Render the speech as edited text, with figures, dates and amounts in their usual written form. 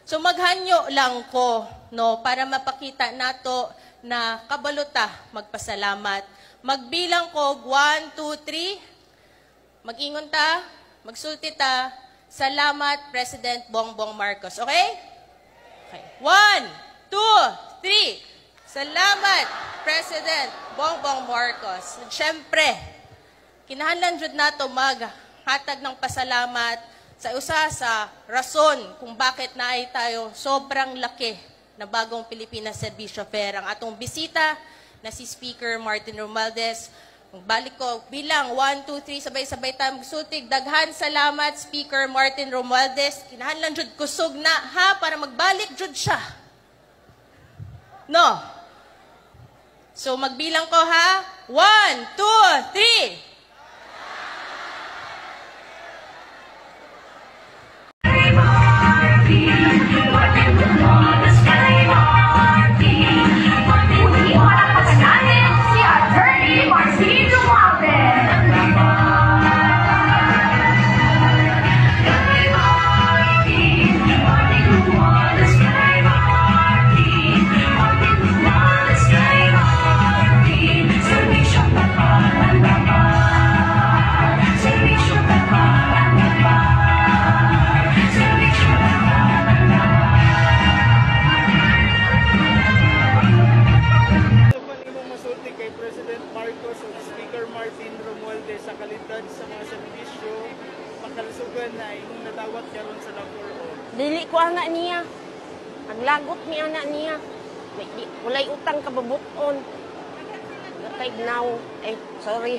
So maghanyo lang ko no para mapakita nato na kabalota magpasalamat. Magbilang ko 1 2 3. Mag-ingon ta, magsulti ta. Salamat President Bongbong Marcos. Okay? Okay. 1 2 3. Salamat President Bongbong Marcos. Siyempre, kinahanglan jud nato maghatag ng pasalamat sa usa sa rason kung bakit naay tayo sobrang laki na bagong Pilipinas Servisyo Fair. Ang atong bisita na si Speaker Martin Romualdez. Balik ko bilang 1 2 3 sabay-sabay tayo magsultig. Daghan salamat Speaker Martin Romualdez. Kinahanglan jud kusog na ha para magbalik jud siya. No. So magbilang ko ha. 1 2 3. Sa kalidad sa mga serbisyo, pagkalusugan na imong nadawat karon sa Lacor. Dili ko anak niya. Ang lagot ni anak niya. Walay utang kababuton. Kay now, sorry.